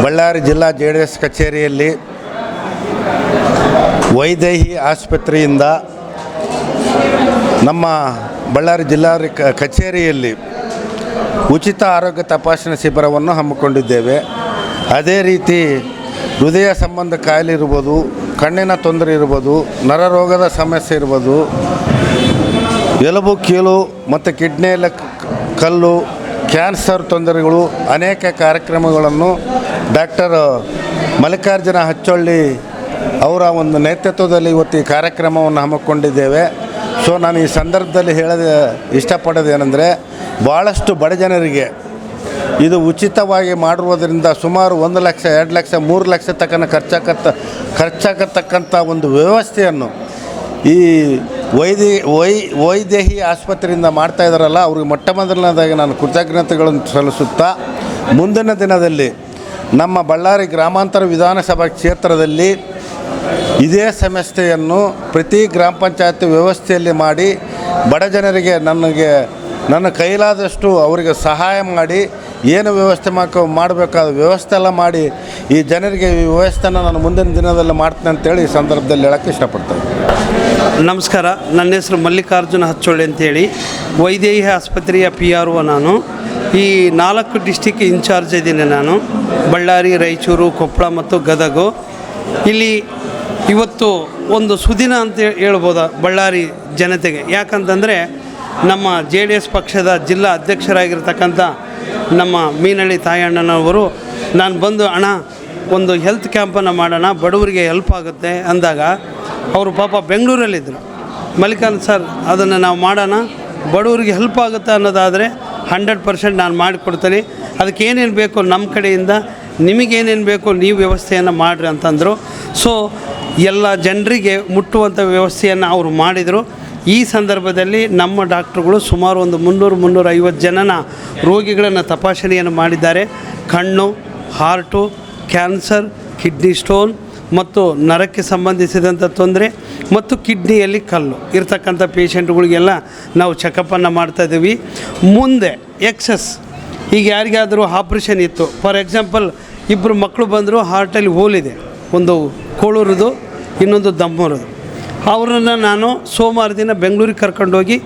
ಬಳ್ಳಾರಿ ಜಿಲ್ಲಾ JDS ಕಚೇರಿಯಲ್ಲಿ ವೈದೇಹಿ ಆಸ್ಪತ್ರೆಯಿಂದ ನಮ್ಮ ಬಳ್ಳಾರಿ ಜಿಲ್ಲಾ ಕಚೇರಿಯಲ್ಲಿ ಉಚಿತ ಆರೋಗ್ಯ ತಪಾಸಣೆ ಶಿಬಿರವನ್ನು ಹಮ್ಮಿಕೊಂಡಿದ್ದೇವೆ. ಅದೇ ರೀತಿ ಹೃದಯ ಸಂಬಂಧ ಕಾಯಿಲೆ ಇರ್ಬೋದು, ಕಣ್ಣಿನ ತೊಂದರೆ ಇರ್ಬೋದು, ನರರೋಗದ ಸಮಸ್ಯೆ ಇರ್ಬೋದು, ಎಲುಬು ಕೀಲು ಮತ್ತು ಕಿಡ್ನಿಯಲ್ಲಿ ಕಲ್ಲು, ಕ್ಯಾನ್ಸರ್ ತೊಂದರೆಗಳು ಅನೇಕ ಕಾರ್ಯಕ್ರಮಗಳನ್ನು ಡಾಕ್ಟರ್ ಮಲ್ಲಿಕಾರ್ಜುನ ಹಚ್ಚೊಳ್ಳಿ ಅವರ ಒಂದು ನೇತೃತ್ವದಲ್ಲಿ ಇವತ್ತು ಈ ಕಾರ್ಯಕ್ರಮವನ್ನು ಹಮ್ಮಿಕೊಂಡಿದ್ದೇವೆ. ಸೊ ನಾನು ಈ ಸಂದರ್ಭದಲ್ಲಿ ಇಷ್ಟಪಡೋದೇನೆಂದರೆ, ಭಾಳಷ್ಟು ಬಡ ಜನರಿಗೆ ಇದು ಉಚಿತವಾಗಿ ಮಾಡಿರುವುದರಿಂದ ಸುಮಾರು 1 ಲಕ್ಷ, 2 ಲಕ್ಷ, 3 ಲಕ್ಷ ತನಕ ಖರ್ಚಾಗತಕ್ಕಂಥ ಒಂದು ವ್ಯವಸ್ಥೆಯನ್ನು ಈ ವೈದೇಹಿ ಆಸ್ಪತ್ರೆಯಿಂದ ಮಾಡ್ತಾ ಇದ್ದಾರಲ್ಲ, ಅವ್ರಿಗೆ ಮೊಟ್ಟ ಮೊದಲನೇದಾಗಿ ನಾನು ಕೃತಜ್ಞತೆಗಳನ್ನು ಸಲ್ಲಿಸುತ್ತಾ, ಮುಂದಿನ ದಿನದಲ್ಲಿ ನಮ್ಮ ಬಳ್ಳಾರಿ ಗ್ರಾಮಾಂತರ ವಿಧಾನಸಭಾ ಕ್ಷೇತ್ರದಲ್ಲಿ ಇದೇ ಸಮಸ್ಯೆಯನ್ನು ಪ್ರತಿ ಗ್ರಾಮ ಪಂಚಾಯತ್ ವ್ಯವಸ್ಥೆಯಲ್ಲಿ ಮಾಡಿ ಬಡ ಜನರಿಗೆ ನನ್ನ ಕೈಲಾದಷ್ಟು ಅವರಿಗೆ ಸಹಾಯ ಮಾಡಿ ಏನು ವ್ಯವಸ್ಥೆ ಮಾಡಬೇಕಾದ ವ್ಯವಸ್ಥೆ ಎಲ್ಲ ಮಾಡಿ ಈ ಜನರಿಗೆ ಈ ವ್ಯವಸ್ಥೆನ ನಾನು ಮುಂದಿನ ದಿನದಲ್ಲಿ ಮಾಡ್ತೀನಿ ಅಂತೇಳಿ ಈ ಸಂದರ್ಭದಲ್ಲಿ ಹೇಳೋಕ್ಕೆ ಇಷ್ಟಪಡ್ತೇನೆ. ನಮಸ್ಕಾರ, ನನ್ನ ಹೆಸರು ಮಲ್ಲಿಕಾರ್ಜುನ ಹಚ್ಚೊಳ್ಳಿ ಅಂತೇಳಿ, ವೈದೇಹಿ ಆಸ್ಪತ್ರೆಯ PRO ನಾನು. ಈ 4 ಡಿಸ್ಟಿಕ್ ಇನ್ಚಾರ್ಜ್ ಇದ್ದೀನಿ ನಾನು, ಬಳ್ಳಾರಿ, ರಾಯಚೂರು, ಕೊಪ್ಪಳ ಮತ್ತು ಗದಗ. ಇಲ್ಲಿ ಇವತ್ತು ಒಂದು ಸುದಿನ ಅಂತ ಹೇಳ್ಬೋದ ಬಳ್ಳಾರಿ ಜನತೆಗೆ. ಯಾಕಂತಂದರೆ ನಮ್ಮ JDS ಪಕ್ಷದ ಜಿಲ್ಲಾ ಅಧ್ಯಕ್ಷರಾಗಿರ್ತಕ್ಕಂಥ ನಮ್ಮ ಮೀನಳ್ಳಿ ತಾಯಣ್ಣನವರು ನಾನು ಬಂದು, ಅಣ್ಣ ಒಂದು ಹೆಲ್ತ್ ಕ್ಯಾಂಪನ್ನು ಮಾಡೋಣ, ಬಡವರಿಗೆ ಹೆಲ್ಪ್ ಆಗುತ್ತೆ ಅಂದಾಗ ಅವರು ಪಾಪ ಬೆಂಗಳೂರಲ್ಲಿದ್ದರು. ಮಲ್ಲಿಕಾರ್ಜುನ್ ಸರ್ ಅದನ್ನು ನಾವು ಮಾಡೋಣ, ಬಡವರಿಗೆ ಹೆಲ್ಪ್ ಆಗುತ್ತೆ ಅನ್ನೋದಾದರೆ 100% ನಾನು ಮಾಡಿಕೊಡ್ತೀನಿ. ಅದಕ್ಕೆ ಏನೇನು ಬೇಕು ನಮ್ಮ ಕಡೆಯಿಂದ, ನಿಮಗೇನೇನು ಬೇಕು ನೀವು ವ್ಯವಸ್ಥೆಯನ್ನು ಮಾಡಿರಿ ಅಂತಂದರು. ಸೊ ಎಲ್ಲ ಜನರಿಗೆ ಮುಟ್ಟುವಂಥ ವ್ಯವಸ್ಥೆಯನ್ನು ಅವರು ಮಾಡಿದರು. ಈ ಸಂದರ್ಭದಲ್ಲಿ ನಮ್ಮ ಡಾಕ್ಟ್ರುಗಳು ಸುಮಾರು ಒಂದು 300-350 ಜನನ ರೋಗಿಗಳನ್ನು ತಪಾಸಣೆಯನ್ನು ಮಾಡಿದ್ದಾರೆ. ಕಣ್ಣು, ಹಾರ್ಟು, ಕ್ಯಾನ್ಸರ್, ಕಿಡ್ನಿ ಸ್ಟೋನ್ ಮತ್ತು ನರಕ್ಕೆ ಸಂಬಂಧಿಸಿದಂಥ ತೊಂದರೆ ಮತ್ತು ಕಿಡ್ನಿಯಲ್ಲಿ ಕಲ್ಲು ಇರ್ತಕ್ಕಂಥ ಪೇಷಂಟ್ಗಳಿಗೆಲ್ಲ ನಾವು ಚೆಕಪ್ಪನ್ನು ಮಾಡ್ತಾಯಿದ್ದೀವಿ. ಮುಂದೆ ಈಗ ಯಾರಿಗಾದರೂ ಆಪ್ರೇಷನ್ ಇತ್ತು, ಫಾರ್ ಎಕ್ಸಾಂಪಲ್ 2 ಮಕ್ಕಳು ಬಂದರು, ಹಾರ್ಟಲ್ಲಿ ಹೋಲಿದೆ, ಒಂದು ಕೋಳೂರದು ಇನ್ನೊಂದು ದಮ್ಮೂರದು, ಅವರನ್ನು ನಾನು ಸೋಮವಾರ ದಿನ ಬೆಂಗಳೂರಿಗೆ ಕರ್ಕೊಂಡೋಗಿ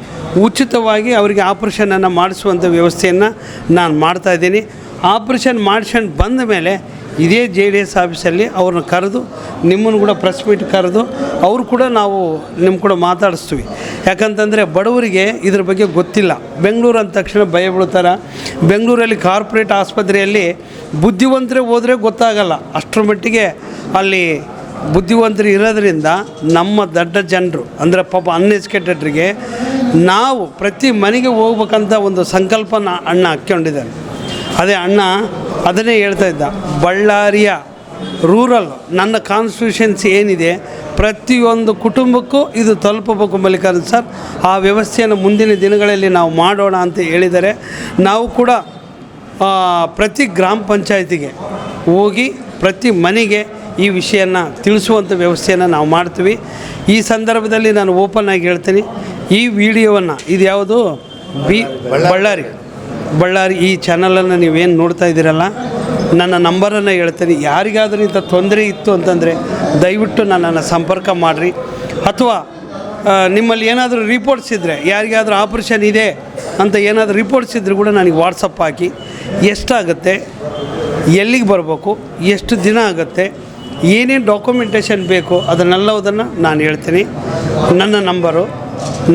ಉಚಿತವಾಗಿ ಅವರಿಗೆ ಆಪ್ರೇಷನನ್ನು ಮಾಡಿಸುವಂಥ ವ್ಯವಸ್ಥೆಯನ್ನು ನಾನು ಮಾಡ್ತಾಯಿದ್ದೀನಿ. ಆಪ್ರೇಷನ್ ಮಾಡಿಸ್ಕೊಂಡು ಬಂದ ಮೇಲೆ ಇದೇ JDS ಆಫೀಸಲ್ಲಿ ಅವ್ರನ್ನ ಕರೆದು, ನಿಮ್ಮನ್ನು ಕೂಡ ಪ್ರೆಸ್ ಮೀಟ್ ಕರೆದು ಅವರು ಕೂಡ ನಾವು ನಿಮ್ಮ ಕೂಡ ಮಾತಾಡಿಸ್ತೀವಿ. ಯಾಕಂತಂದರೆ ಬಡವರಿಗೆ ಇದ್ರ ಬಗ್ಗೆ ಗೊತ್ತಿಲ್ಲ. ಬೆಂಗಳೂರು ಅಂದ ತಕ್ಷಣ ಭಯ ಬೀಳ್ತಾರೆ. ಬೆಂಗಳೂರಲ್ಲಿ ಕಾರ್ಪೊರೇಟ್ ಆಸ್ಪತ್ರೆಯಲ್ಲಿ ಬುದ್ಧಿವಂತರೇ ಹೋದರೆ ಗೊತ್ತಾಗಲ್ಲ, ಅಷ್ಟರ ಮಟ್ಟಿಗೆ ಅಲ್ಲಿ ಬುದ್ಧಿವಂತರು ಇರೋದ್ರಿಂದ ನಮ್ಮ ದೊಡ್ಡ ಜನರು ಅಂದರೆ ಪಾಪ ಅನ್ಎಜುಕೇಟೆಡ್ರಿಗೆ ನಾವು ಪ್ರತಿ ಮನೆಗೆ ಹೋಗ್ಬೇಕಂತ ಒಂದು ಸಂಕಲ್ಪನ ಅಣ್ಣ ಹಾಕ್ಕೊಂಡಿದ್ದಾನೆ. ಅದೇ ಅಣ್ಣ ಅದನ್ನೇ ಹೇಳ್ತಾ ಇದ್ದ, ಬಳ್ಳಾರಿಯ ರೂರಲ್ ನನ್ನ ಕಾನ್ಸ್ಟಿಟ್ಯೂಷನ್ಸಿ ಏನಿದೆ ಪ್ರತಿಯೊಂದು ಕುಟುಂಬಕ್ಕೂ ಇದು ತಲುಪಬೇಕು ಮಲ್ಲಿಕಾರ್ಜುನ್ ಸರ್, ಆ ವ್ಯವಸ್ಥೆಯನ್ನು ಮುಂದಿನ ದಿನಗಳಲ್ಲಿ ನಾವು ಮಾಡೋಣ ಅಂತ ಹೇಳಿದ್ದಾರೆ. ನಾವು ಕೂಡ ಪ್ರತಿ ಗ್ರಾಮ ಪಂಚಾಯತಿಗೆ ಹೋಗಿ ಪ್ರತಿ ಮನೆಗೆ ಈ ವಿಷಯನ ತಿಳಿಸುವಂಥ ವ್ಯವಸ್ಥೆಯನ್ನು ನಾವು ಮಾಡ್ತೀವಿ. ಈ ಸಂದರ್ಭದಲ್ಲಿ ನಾನು ಓಪನ್ ಆಗಿ ಹೇಳ್ತೀನಿ, ಈ ವಿಡಿಯೋವನ್ನು ಇದು ಯಾವುದು ಬಳ್ಳಾರಿ ಈ ಚಾನಲನ್ನು ನೀವೇನು ನೋಡ್ತಾ ಇದ್ದೀರಲ್ಲ, ನನ್ನ ನಂಬರನ್ನು ಹೇಳ್ತೀನಿ. ಯಾರಿಗಾದರೂ ಇಂಥ ತೊಂದರೆ ಇತ್ತು ಅಂತಂದರೆ ದಯವಿಟ್ಟು ನನ್ನನ್ನು ಸಂಪರ್ಕ ಮಾಡಿರಿ. ಅಥವಾ ನಿಮ್ಮಲ್ಲಿ ಏನಾದರೂ ರಿಪೋರ್ಟ್ಸ್ ಇದ್ದರೆ, ಯಾರಿಗಾದರೂ ಆಪ್ರೇಷನ್ ಇದೆ ಅಂತ ಏನಾದರೂ ರಿಪೋರ್ಟ್ಸ್ ಇದ್ದರೂ ಕೂಡ ನನಗೆ ವಾಟ್ಸಪ್ ಹಾಕಿ, ಎಷ್ಟಾಗುತ್ತೆ, ಎಲ್ಲಿಗೆ ಬರಬೇಕು, ಎಷ್ಟು ದಿನ ಆಗುತ್ತೆ, ಏನೇನು ಡಾಕ್ಯುಮೆಂಟೇಷನ್ ಬೇಕು ಅದನ್ನೆಲ್ಲವುದನ್ನು ನಾನು ಹೇಳ್ತೀನಿ. ನನ್ನ ನಂಬರು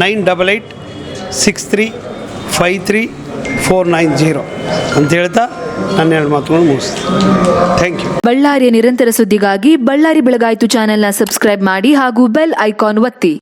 9883635390 ಅಂತ ಹೇಳ್ತಾ ನನ್ನ 2 ಮಾತುಗಳನ್ನು ಮುಗಿಸ್ತೀನಿ. Thank you. ಬಳ್ಳಾರಿಯ ನಿರಂತರ ಸುದ್ದಿಗಾಗಿ ಬಳ್ಳಾರಿ ಬೆಳಗಾಯಿತು ಚಾನೆಲ್ನ ಸಬ್ಸ್ಕ್ರೈಬ್ ಮಾಡಿ ಹಾಗೂ ಬೆಲ್ ಐಕಾನ್ ಒತ್ತಿ.